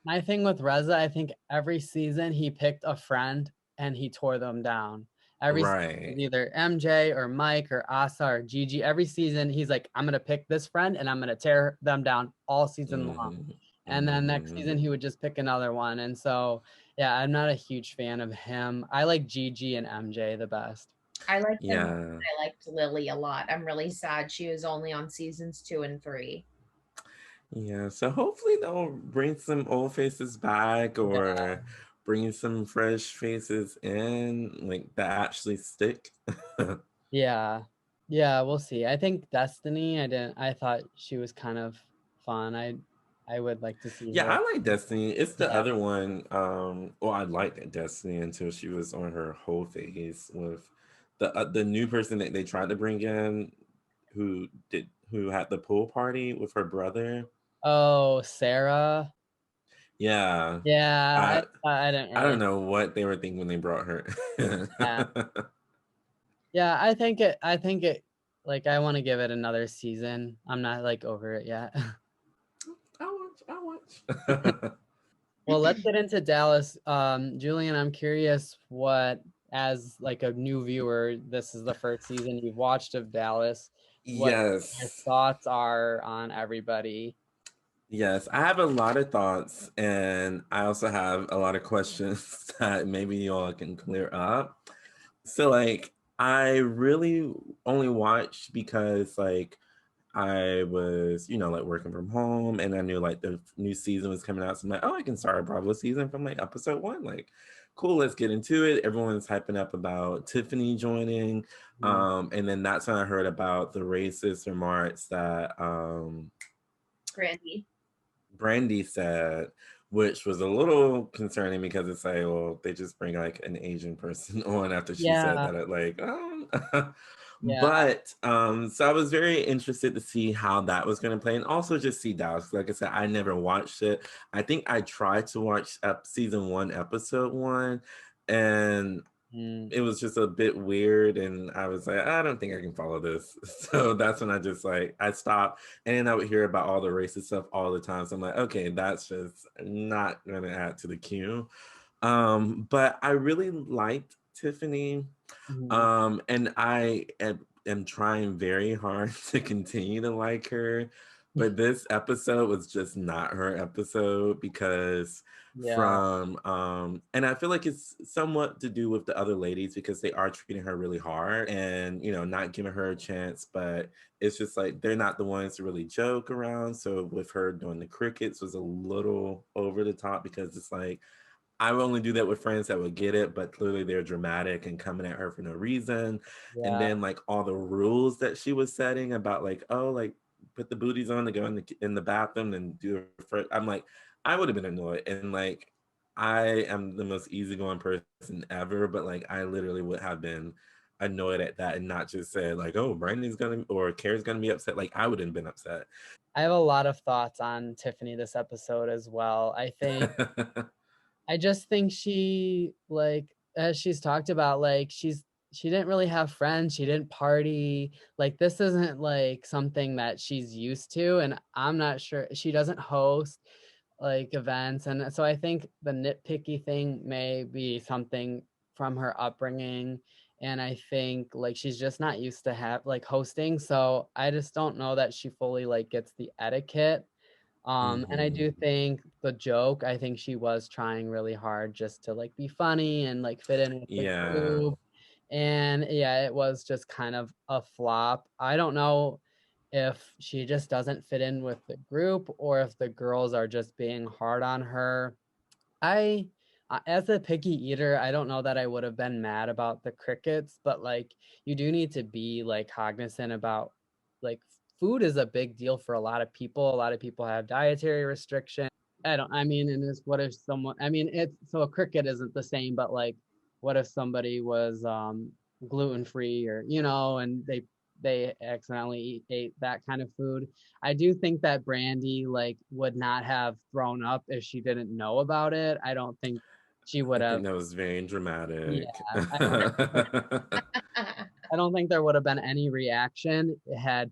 B: My thing with Reza, I think every season he picked a friend and he tore them down. Every season,
C: Right.
B: either MJ or Mike or Asa or Gigi, every season he's like, I'm gonna pick this friend and I'm gonna tear them down all season long.
C: Mm-hmm,
B: And then next
C: mm-hmm.
B: season he would just pick another one. And so yeah, I'm not a huge fan of him. I like Gigi and MJ the best.
A: I liked them.
C: Yeah.
A: I liked Lily a lot. I'm really sad she was only on seasons 2 and 3.
C: Yeah, so hopefully they'll bring some old faces back
B: Yeah.
C: or bring some fresh faces in, like that actually stick.
B: Yeah. Yeah, we'll see. I think Destiny, I thought she was kind of fun. I would like to see
C: Yeah,
B: her.
C: I like Destiny. It's the
B: Yeah.
C: other one. Well, I liked Destiny until she was on her whole phase with the new person that they tried to bring in, who had the pool party with her brother.
B: Oh, Sarah.
C: Yeah,
B: Yeah,
C: I
B: I didn't
C: I
B: really.
C: don't know what they were thinking when they brought her.
B: Yeah. Yeah, I think it like I want to give it another season. I'm not like over it yet.
C: I watch.
B: Well, let's get into Dallas. Julian, I'm curious what, as like a new viewer, this is the first season you've watched of Dallas, what your
C: Yes.
B: thoughts are on everybody.
C: Yes, I have a lot of thoughts, and I also have a lot of questions that maybe you all can clear up. So, like, I really only watched because, like, I was, like working from home, and I knew like the new season was coming out. So I'm like, oh, I can start a Bravo season from like episode 1. Like, cool, let's get into it. Everyone's hyping up about Tiffany joining.
B: Yeah.
C: And then that's when I heard about the racist remarks that
A: Brandy.
C: Brandy said, which was a little concerning because it's like, well, they just bring like an Asian person on after she said
B: Yeah.
C: that.
B: Yeah.
C: But so I was very interested to see how that was going to play, and also just see Dallas. Like I said, I never watched it. I think I tried to watch season 1, episode 1, and
B: Mm.
C: it was just a bit weird, and I was like, I don't think I can follow this. So that's when I just like I stopped, and then I would hear about all the racist stuff all the time. So I'm like, okay, that's just not gonna add to the queue. But I really liked Tiffany.
B: Mhm.
C: And I am trying very hard to continue to like her. But this episode was just not her episode because
B: Yeah.
C: from and I feel like it's somewhat to do with the other ladies because they are treating her really hard and not giving her a chance, but it's just like they're not the ones to really joke around. So with her doing the crickets was a little over the top because it's like I would only do that with friends that would get it, but clearly they're dramatic and coming at her for no reason. And
B: Yeah.
C: then like all the rules that she was setting about like, oh, like put the booties on to go in the bathroom and do it first. I'm like, I would have been annoyed. And like I am the most easygoing person ever, but like I literally would have been annoyed at that and not just said like, oh, Brandy's gonna or Carrie's gonna be upset. Like I wouldn't have been upset.
B: I have a lot of thoughts on Tiffany this episode as well. I just think she, like, as she's talked about, like, she didn't really have friends. She didn't party. Like, this isn't like something that she's used to. And I'm not sure she doesn't host like events. And so I think the nitpicky thing may be something from her upbringing. And I think like she's just not used to have like hosting. So I just don't know that she fully like gets the etiquette And I do think the joke, I think she was trying really hard just to like be funny and like fit in with the
C: Yeah.
B: group. And yeah, it was just kind of a flop. I don't know if she just doesn't fit in with the group or if the girls are just being hard on her. I, as a picky eater, I don't know that I would have been mad about the crickets, but like you do need to be like cognizant about like food is a big deal for a lot of people. A lot of people have dietary restrictions. I mean, and it's what if someone, I mean, it's so a cricket isn't the same, but like, what if somebody was gluten free or, and they accidentally ate that kind of food. I do think that Brandy like would not have thrown up if she didn't know about it. I don't think she would
C: I
B: have.
C: think that was very
B: Yeah,
C: dramatic.
B: I don't think there would have been any reaction had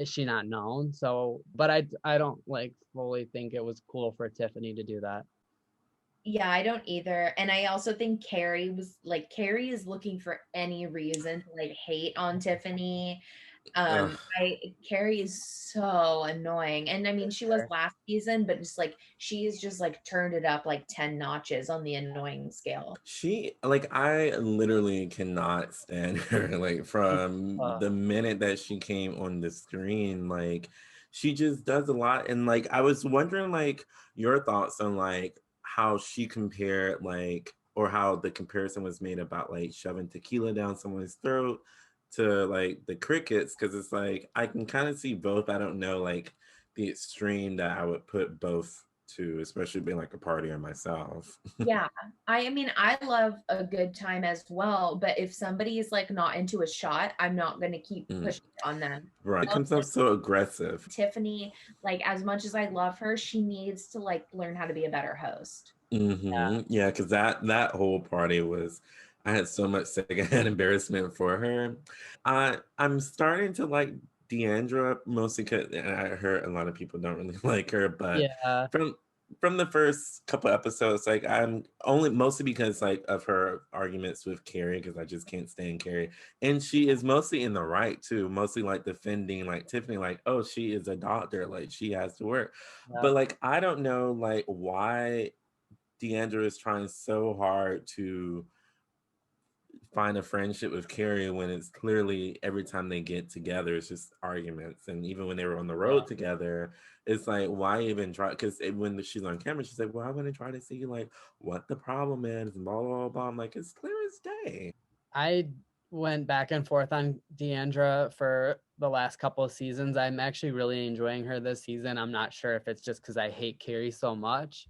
B: she not known. So, but I don't like fully think it was cool for Tiffany to do that.
A: Yeah, I don't either. And I also think Carrie is looking for any reason to like hate on Tiffany.
C: Ugh.
A: I Carrie is so annoying. And I mean, she was
B: Sure.
A: last season, but just like she's just like turned it up like 10 notches on the annoying scale.
C: She like I literally cannot stand her like from
B: Uh,
C: the minute that she came on the screen like she just does a lot and like I was wondering like your thoughts on like how she compared like or how the comparison was made about like shoving tequila down someone's throat to like the crickets because it's like I can kind of see both. I don't know like the extreme that I would put both to, especially being like a partier myself.
A: Yeah. I mean, I love a good time as well, but if somebody is like not into a shot, I'm not going to keep
C: Mm.
A: pushing on them.
C: Right. It comes off so aggressive.
A: Tiffany, like as much as I love her, she needs to like learn how to be a better host.
C: Yeah, because that whole party was, I had so much secondhand embarrassment for her. I'm starting to like Deandra mostly because I heard a lot of people don't really like her, but
B: yeah,
C: from from the first couple episodes, like I'm only mostly because like of her arguments with Carrie, because I just can't stand Carrie. And she is mostly in the right too, mostly like defending like Tiffany, like, oh, she is a doctor, like she has to work.
B: yeah.
C: But like I don't know like why Deandra is trying so hard to find a friendship with Carrie when it's clearly every time they get together, it's just arguments. And even when they were on the
B: Yeah.
C: road together, it's like, why even try? Because when she's on camera, she's like, well, I'm going to try to see like what the problem is and blah, blah, blah, blah. I'm like, it's clear as day.
B: I went back and forth on Deandra for the last couple of seasons. I'm actually really enjoying her this season. I'm not sure if it's just because I hate Carrie so much,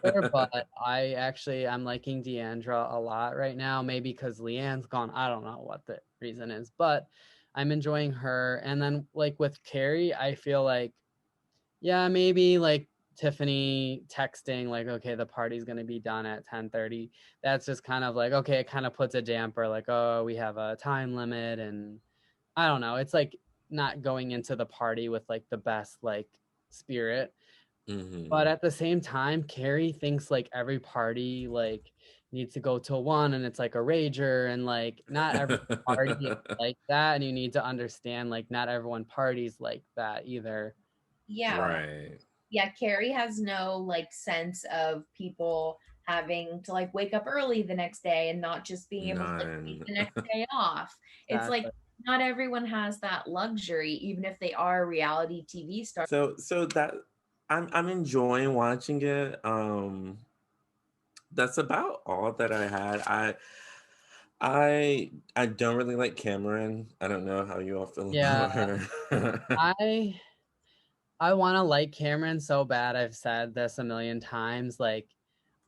B: but I'm liking Deandra a lot right now. Maybe because Leanne's gone. I don't know what the reason is, but I'm enjoying her. And then like with Carrie, I feel like yeah, maybe like Tiffany texting like, okay, the party's gonna be done at 10:30. That's just kind of like, okay, it kind of puts a damper, like, oh, we have a time limit, and I don't know. It's like not going into the party with like the best like spirit. But
C: Hmm.
B: at the same time, Carrie thinks like every party like needs to go till one and it's like a rager and like not every party is like that. And you need to understand like not everyone parties like that either.
A: Yeah.
C: Right.
A: Yeah, Carrie has no like sense of people having to like wake up early the next day and not just being able to like take
C: None.
A: the next day off. It's like
B: Exactly.
A: not everyone has that luxury, even if they are reality TV stars.
C: So that I'm enjoying watching it. That's about all that I had. I don't really like Cameron. I don't know how you all feel
B: Yeah,
C: about her.
B: I I want to like Cameron so bad. I've said this a million times. Like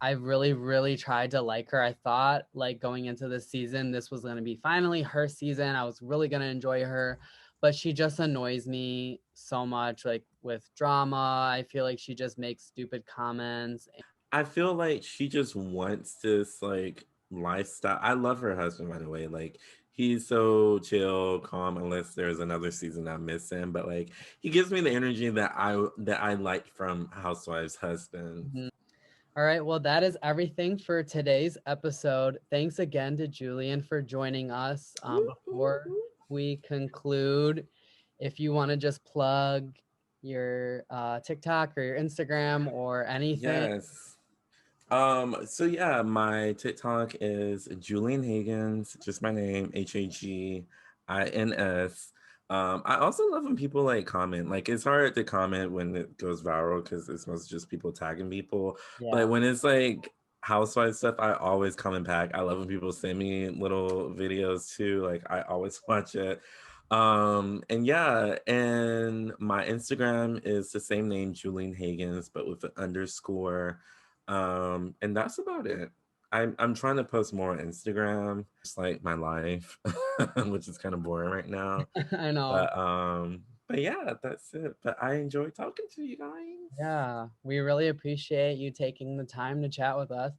B: I really, really tried to like her. I thought like going into this season, this was going to be finally her season. I was really going to enjoy her, but she just annoys me so much. Like with drama, I feel like she just makes stupid comments.
C: I feel like she just wants this like lifestyle. I love her husband, by the way. Like he's so chill, calm, unless there's another season I miss him. But like he gives me the energy that I like from Housewives' husband.
B: Mhm. All right. Well, that is everything for today's episode. Thanks again to Julian for joining us.
C: Woo, woo,
B: Before we conclude, if you want to just plug your TikTok or your Instagram or anything?
C: Yes. So yeah, my TikTok is Julian Hagins, just my name, Hagins. I also love when people like comment. Like it's hard to comment when it goes viral because it's mostly just people tagging people. But
B: Yeah.
C: when it's like housewife stuff, I always comment back. I love when people send me little videos too. Like I always watch it. And yeah, and my Instagram is the same name, Julian Hagins, but with an underscore. And that's about it. I'm trying to post more on Instagram, just like my life, which is kind of boring right now.
B: I know.
C: But yeah, that's it. But I enjoy talking to you guys.
B: Yeah, we really appreciate you taking the time to chat with us.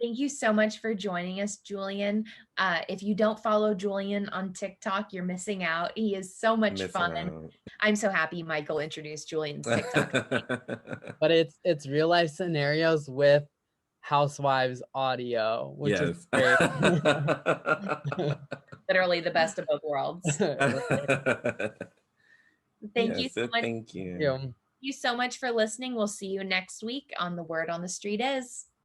A: Thank you so much for joining us, Julian. If you don't follow Julian on TikTok, you're missing out. He is so much
C: Missing
A: fun.
C: out.
A: I'm so happy Michael introduced Julian's TikTok.
B: But it's real life scenarios with housewives audio, which is
C: Yes.
B: great.
A: Literally the best of both worlds. Thank you
C: Yes,
A: so much.
C: thank you.
B: Yeah.
A: Thank you so much for listening. We'll see you next week on The Word on the Street Is.